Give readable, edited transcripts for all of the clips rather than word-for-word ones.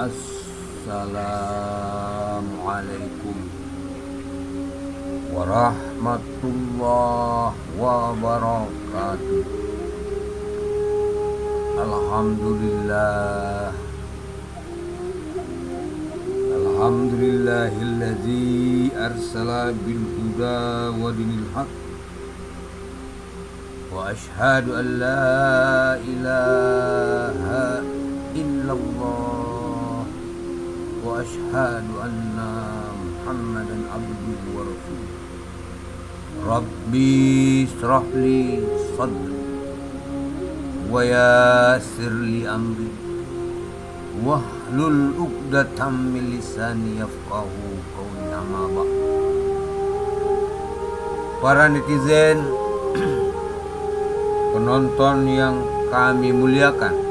Assalamualaikum warahmatullahi wabarakatuh. Alhamdulillah, alhamdulillahilladzi arsala bil huda wa dinil haq, wa ashhadu an la ilaha illallah, wa ashhadu anna Muhammadan abduhu wa rasuluh. Rabbi israh li sadri wa yassir li amri wahlul 'uqdatam min lisani yafqahu qawli. Amma ba'd. Para netizen, penonton yang kami muliakan,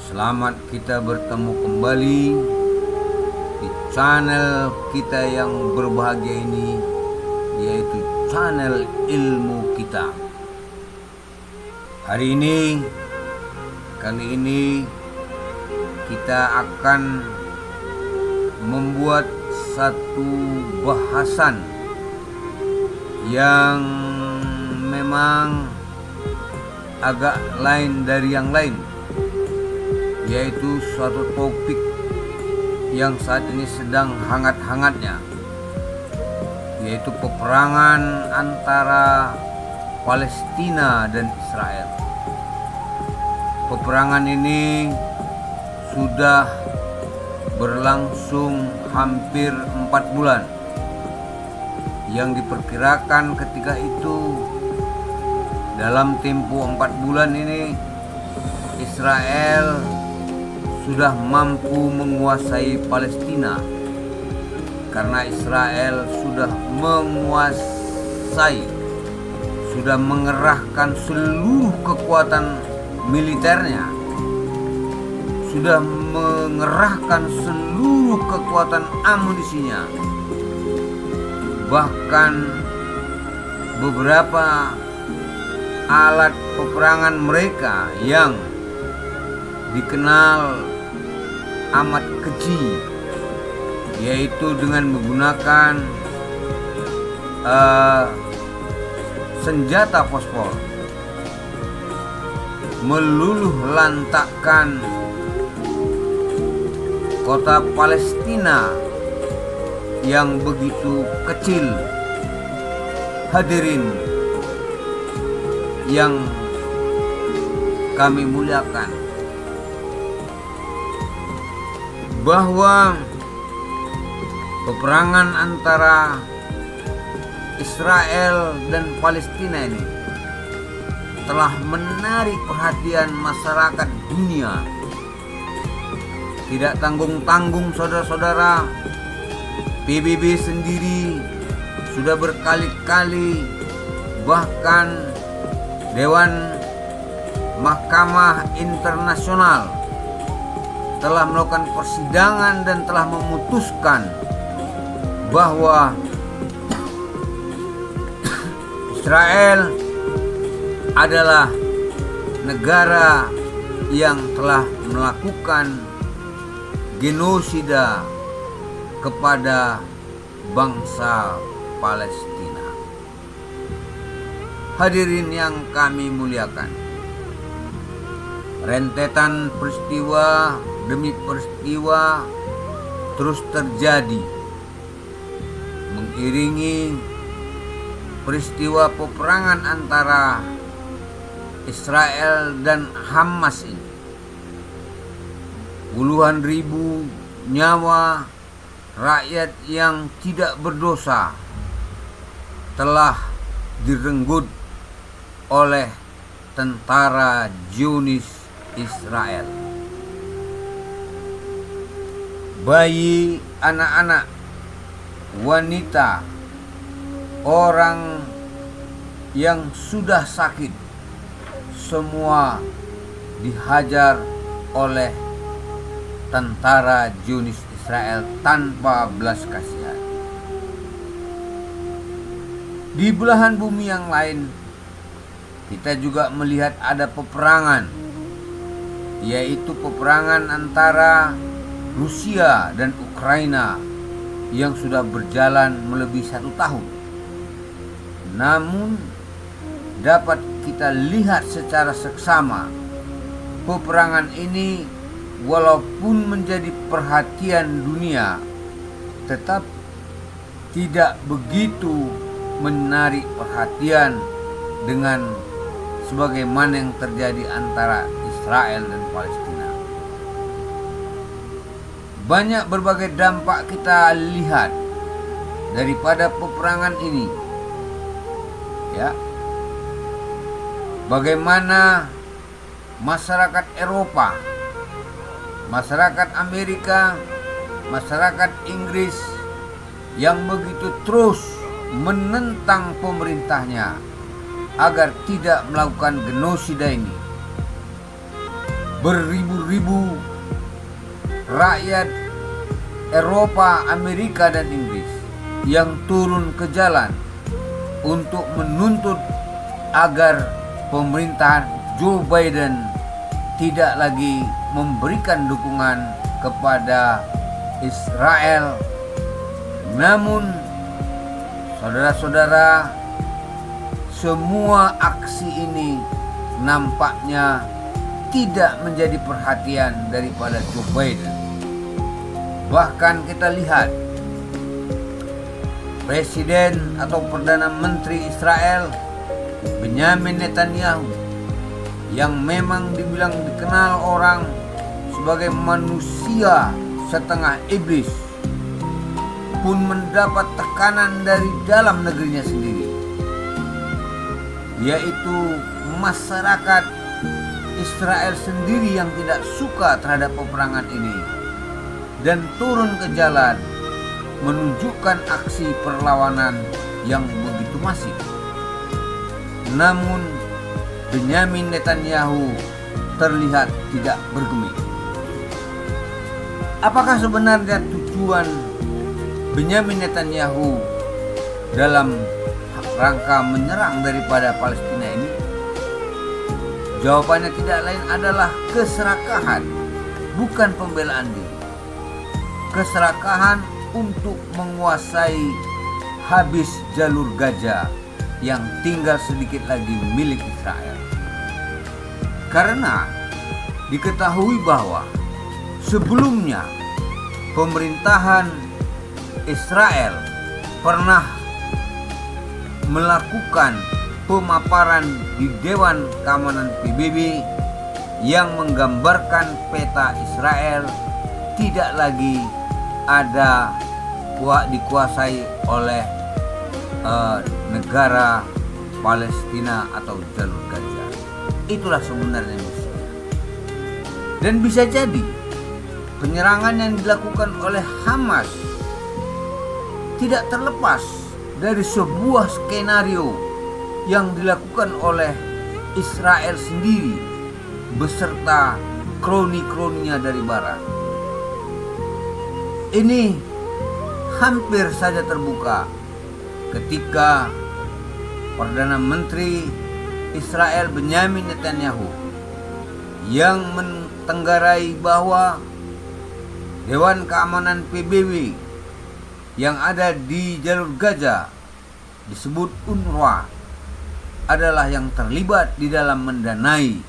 selamat kita bertemu kembali di channel kita yang berbahagia ini, yaitu channel ilmu kita. Kali ini kita akan membuat satu bahasan yang memang agak lain dari yang lain, yaitu suatu topik yang saat ini sedang hangat-hangatnya, yaitu peperangan antara Palestina dan Israel. Peperangan ini sudah berlangsung hampir 4 bulan, yang diperkirakan ketika itu dalam tempo 4 bulan ini Israel sudah mampu menguasai Palestina, karena Israel sudah mengerahkan seluruh kekuatan militernya, sudah mengerahkan seluruh kekuatan amunisinya. Bahkan beberapa alat peperangan mereka yang dikenal amat keji, yaitu dengan menggunakan senjata fosfor, meluluh lantakkan kota Palestina yang begitu kecil. Hadirin yang kami muliakan, bahwa peperangan antara Israel dan Palestina ini telah menarik perhatian masyarakat dunia. Tidak tanggung-tanggung saudara-saudara, PBB sendiri sudah berkali-kali, bahkan Dewan Mahkamah Internasional telah melakukan persidangan dan telah memutuskan bahwa Israel adalah negara yang telah melakukan genosida kepada bangsa Palestina. Hadirin yang kami muliakan, rentetan peristiwa demi peristiwa terus terjadi mengiringi peristiwa peperangan antara Israel dan Hamas ini. Puluhan ribu nyawa rakyat yang tidak berdosa telah direnggut oleh tentara Zionis Israel. Bayi, anak-anak, wanita, orang yang sudah sakit, semua dihajar oleh tentara Zionis Israel tanpa belas kasihan. Di belahan bumi yang lain, kita juga melihat ada peperangan yaitu peperangan antara Rusia dan Ukraina yang sudah berjalan melebihi 1 tahun. Namun dapat kita lihat secara seksama, peperangan ini walaupun menjadi perhatian dunia, tetap tidak begitu menarik perhatian dengan sebagaimana yang terjadi antara Israel dan Palestina. Banyak berbagai dampak kita lihat daripada peperangan ini. Ya. Bagaimana masyarakat Eropa, masyarakat Amerika, masyarakat Inggris yang begitu terus menentang pemerintahnya agar tidak melakukan genosida ini. Beribu-ribu rakyat Eropa, Amerika, dan Inggris yang turun ke jalan untuk menuntut agar pemerintahan Joe Biden tidak lagi memberikan dukungan kepada Israel. Namun, saudara-saudara, semua aksi ini nampaknya tidak menjadi perhatian daripada Joe Biden. Bahkan kita lihat Presiden atau Perdana Menteri Israel Benyamin Netanyahu, yang memang dikenal orang sebagai manusia setengah iblis, pun mendapat tekanan dari dalam negerinya sendiri, yaitu masyarakat Israel sendiri yang tidak suka terhadap peperangan ini dan turun ke jalan menunjukkan aksi perlawanan yang begitu masif. Namun Benyamin Netanyahu terlihat tidak bergeming. Apakah sebenarnya tujuan Benyamin Netanyahu dalam rangka menyerang daripada Palestina ini? Jawabannya tidak lain adalah keserakahan, bukan pembelaan diri. Keserakahan untuk menguasai habis jalur Gaza yang tinggal sedikit lagi milik Israel. Karena diketahui bahwa sebelumnya pemerintahan Israel pernah melakukan pemaparan di Dewan Keamanan PBB yang menggambarkan peta Israel tidak lagi ada dikuasai oleh negara Palestina atau jalur Gaza. Itulah sebenarnya misinya. Dan bisa jadi penyerangan yang dilakukan oleh Hamas tidak terlepas dari sebuah skenario yang dilakukan oleh Israel sendiri beserta kroni-kroninya dari barat. Ini hampir saja terbuka ketika Perdana Menteri Israel Benyamin Netanyahu yang mentenggarai bahwa Dewan Keamanan PBB yang ada di jalur Gaza disebut UNRWA adalah yang terlibat di dalam mendanai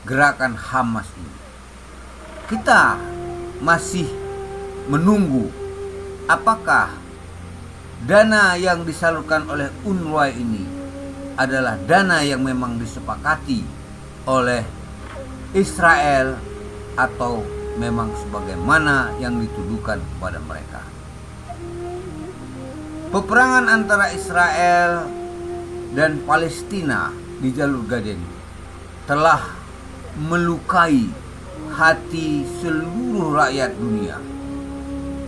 gerakan Hamas ini. Kita masih menunggu apakah dana yang disalurkan oleh UNRWA ini adalah dana yang memang disepakati oleh Israel atau memang sebagaimana yang dituduhkan kepada mereka. Peperangan antara Israel dan Palestina di jalur Gaza ini telah melukai hati seluruh rakyat dunia.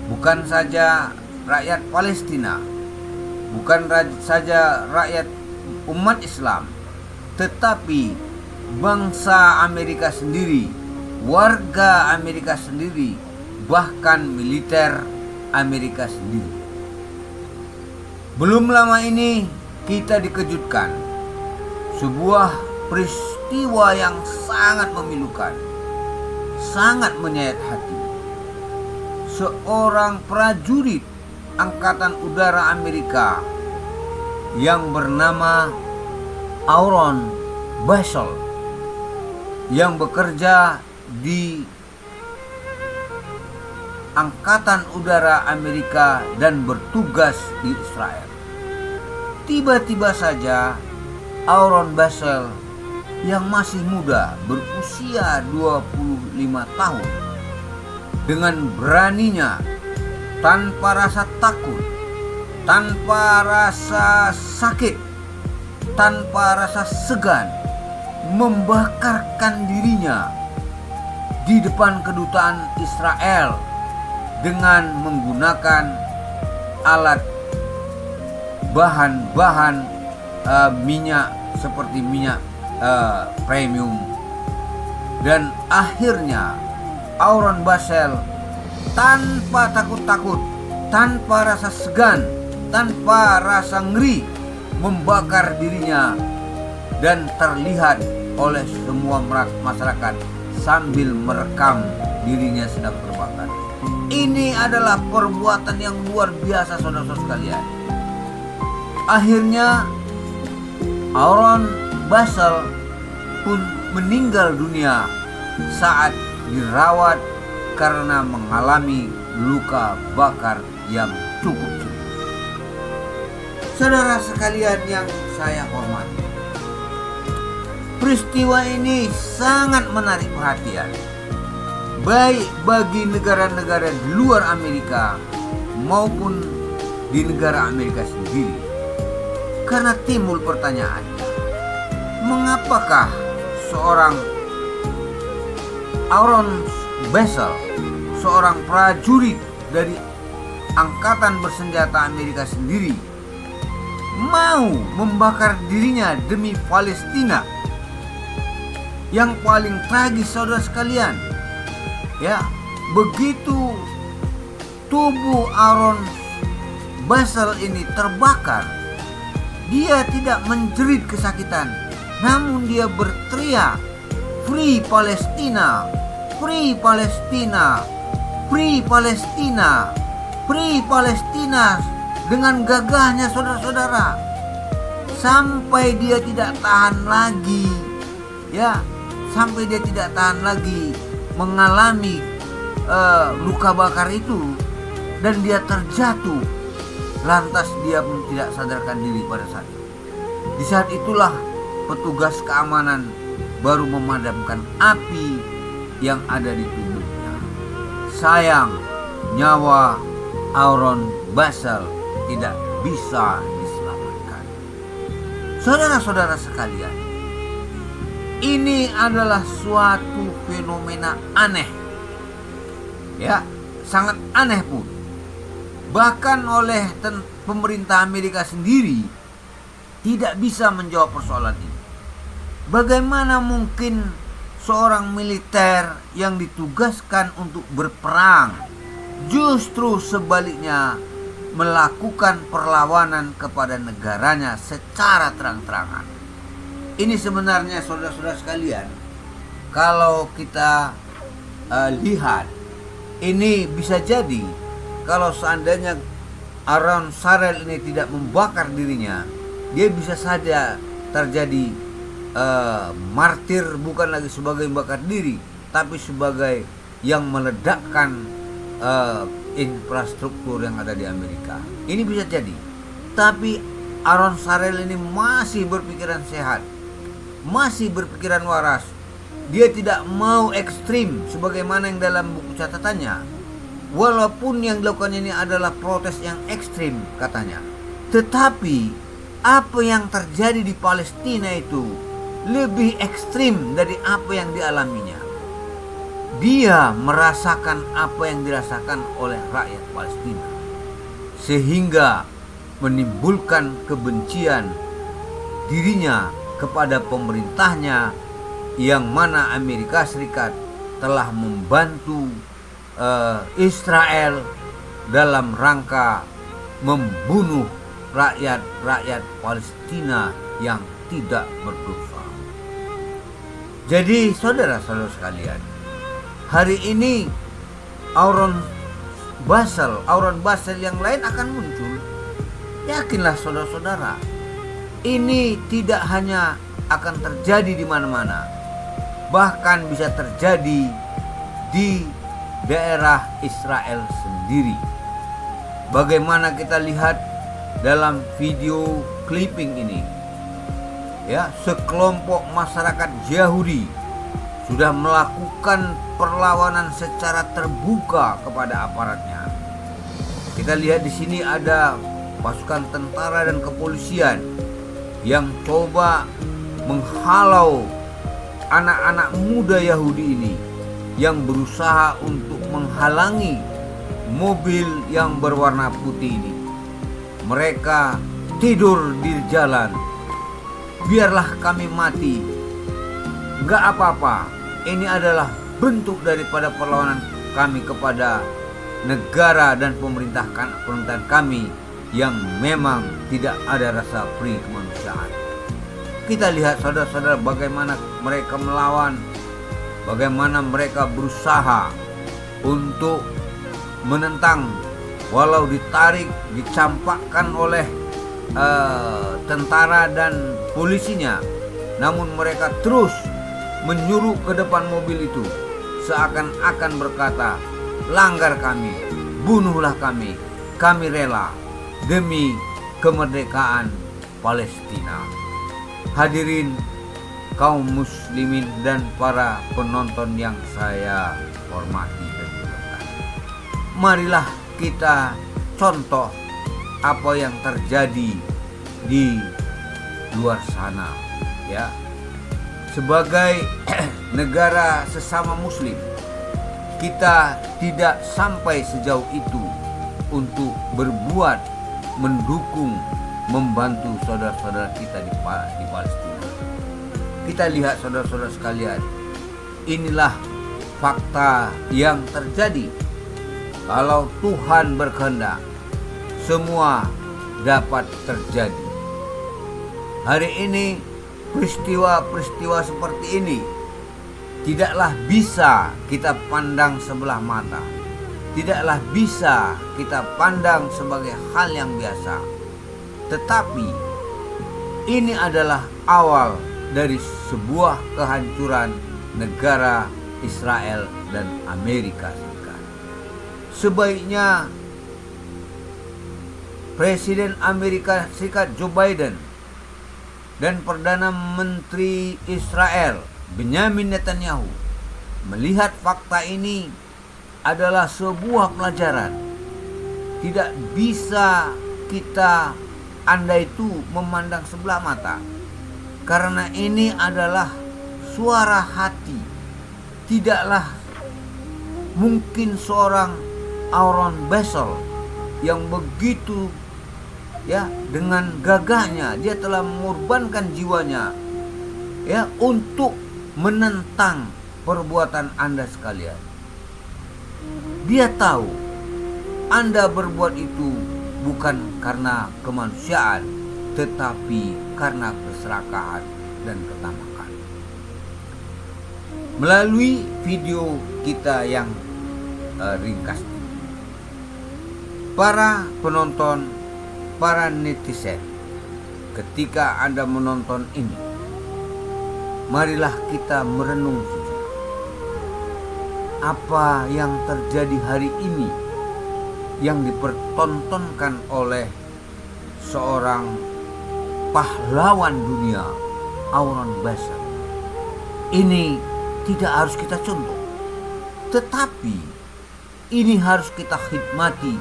Bukan saja rakyat Palestina, bukan saja rakyat umat Islam, tetapi bangsa Amerika sendiri, warga Amerika sendiri, bahkan militer Amerika sendiri. Belum lama ini kita dikejutkan sebuah peristiwa yang sangat memilukan, sangat menyayat hati. Seorang prajurit Angkatan Udara Amerika yang bernama Aaron Basel yang bekerja di Angkatan Udara Amerika dan bertugas di Israel. Tiba-tiba saja Aaron Basel yang masih muda, berusia 25 tahun, dengan beraninya, tanpa rasa takut, tanpa rasa sakit, tanpa rasa segan, membakarkan dirinya di depan kedutaan Israel dengan menggunakan alat bahan-bahan minyak seperti minyak premium. Dan akhirnya Aaron Basel tanpa takut-takut, tanpa rasa segan, tanpa rasa ngeri, membakar dirinya dan terlihat oleh semua masyarakat sambil merekam dirinya sedang terbakar. Ini adalah perbuatan yang luar biasa, saudara-saudara sekalian. Akhirnya Aaron Basel pun meninggal dunia saat dirawat karena mengalami luka bakar yang cukup serius. Saudara sekalian yang saya hormati, peristiwa ini sangat menarik perhatian, baik bagi negara-negara di luar Amerika maupun di negara Amerika sendiri. Karena timbul pertanyaan, mengapakah seorang Aaron Basel, seorang prajurit dari Angkatan Bersenjata Amerika sendiri, mau membakar dirinya demi Palestina? Yang paling tragis, saudara sekalian, ya, begitu tubuh Aaron Basel ini terbakar, dia tidak menjerit kesakitan, namun dia berteriak, "Free Palestina, Free Palestina, Free Palestina, Free Palestina," dengan gagahnya, saudara-saudara, sampai dia tidak tahan lagi, ya, sampai dia tidak tahan lagi mengalami luka bakar itu, dan dia terjatuh. Lantas dia pun tidak sadarkan diri pada saat itu. Di saat itulah petugas keamanan baru memadamkan api yang ada di tubuhnya. Sayang, nyawa Aaron Basel tidak bisa diselamatkan. Saudara-saudara sekalian, ini adalah suatu fenomena aneh, ya, sangat aneh pun. Bahkan oleh pemerintah Amerika sendiri tidak bisa menjawab persoalan ini. Bagaimana mungkin seorang militer yang ditugaskan untuk berperang justru sebaliknya melakukan perlawanan kepada negaranya secara terang-terangan? Ini sebenarnya, saudara-saudara sekalian, kalau kita lihat, ini bisa jadi kalau seandainya Aaron Basel ini tidak membakar dirinya, dia bisa saja terjadi martir, bukan lagi sebagai membakar diri, tapi sebagai yang meledakkan infrastruktur yang ada di Amerika. Ini bisa jadi. Tapi Aaron Basel ini masih berpikiran sehat, masih berpikiran waras. Dia tidak mau ekstrim sebagaimana yang dalam buku catatannya. Walaupun yang dilakukan ini adalah protes yang ekstrim, katanya, tetapi apa yang terjadi di Palestina itu lebih ekstrim dari apa yang dialaminya. Dia merasakan apa yang dirasakan oleh rakyat Palestina, sehingga menimbulkan kebencian dirinya kepada pemerintahnya, yang mana Amerika Serikat telah membantu Israel dalam rangka membunuh rakyat Palestina yang tidak berdosa. Jadi saudara-saudara sekalian, Hari ini Aaron Basel yang lain akan muncul. Yakinlah saudara-saudara, ini tidak hanya akan terjadi di mana-mana, bahkan bisa terjadi di daerah Israel sendiri. Bagaimana kita lihat dalam video clipping ini, ya, sekelompok masyarakat Yahudi sudah melakukan perlawanan secara terbuka kepada aparatnya. Kita lihat di sini ada pasukan tentara dan kepolisian yang coba menghalau anak-anak muda Yahudi ini yang berusaha untuk menghalangi mobil yang berwarna putih ini. Mereka tidur di jalan. Biarlah kami mati, gak apa-apa. Ini adalah bentuk daripada perlawanan kami kepada negara dan pemerintahan kami yang memang tidak ada rasa pri kemanusiaan. Kita lihat saudara-saudara bagaimana mereka melawan, bagaimana mereka berusaha untuk menentang, walau ditarik, dicampakkan oleh tentara dan polisinya, namun mereka terus menyuruh ke depan mobil itu, seakan-akan berkata, langgar kami, bunuhlah kami rela demi kemerdekaan Palestina. Hadirin kaum muslimin dan para penonton yang saya hormati dan muliakan, marilah kita contoh apa yang terjadi di luar sana, ya. Sebagai negara sesama muslim, kita tidak sampai sejauh itu untuk berbuat, mendukung, membantu saudara-saudara kita di Palestina. Kita lihat saudara-saudara sekalian, inilah fakta yang terjadi. Kalau Tuhan berkehendak, semua dapat terjadi. Hari ini peristiwa-peristiwa seperti ini tidaklah bisa kita pandang sebelah mata, tidaklah bisa kita pandang sebagai hal yang biasa. Tetapi ini adalah awal dari sebuah kehancuran negara Israel dan Amerika Serikat. Sebaiknya Presiden Amerika Serikat Joe Biden dan Perdana Menteri Israel Benyamin Netanyahu melihat fakta ini adalah sebuah pelajaran. Tidak bisa kita andai itu memandang sebelah mata, karena ini adalah suara hati. Tidaklah mungkin seorang Aaron Basel yang begitu, ya, dengan gagahnya dia telah mengorbankan jiwanya, ya, untuk menentang perbuatan Anda sekalian. Dia tahu Anda berbuat itu bukan karena kemanusiaan, tetapi karena keserakahan dan ketamakan. Melalui video kita yang ringkas ini, para penonton, para netizen, ketika Anda menonton ini, marilah kita merenung sejenak. Apa yang terjadi hari ini yang dipertontonkan oleh seorang pahlawan dunia, Aaron Basel, ini tidak harus kita contoh, tetapi ini harus kita khidmati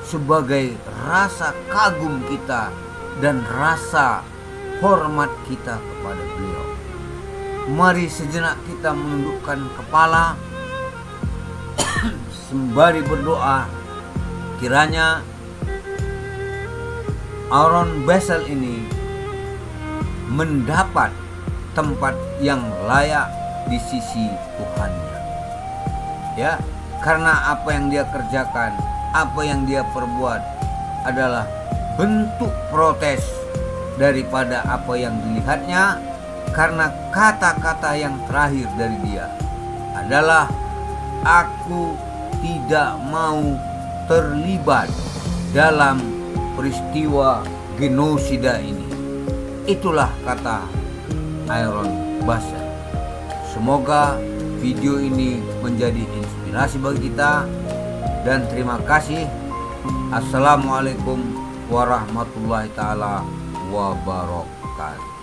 sebagai rasa kagum kita dan rasa hormat kita kepada beliau. Mari sejenak kita menundukkan kepala sembari berdoa, kiranya Aaron Basel ini mendapat tempat yang layak di sisi Tuhannya, ya, karena apa yang dia kerjakan, apa yang dia perbuat adalah bentuk protes daripada apa yang dilihatnya, karena kata-kata yang terakhir dari dia adalah aku tidak mau terlibat dalam peristiwa genosida ini. Itulah kata Aaron Basser. Semoga video ini menjadi inspirasi bagi kita, dan terima kasih. Assalamualaikum warahmatullahi taala wabarakatuh.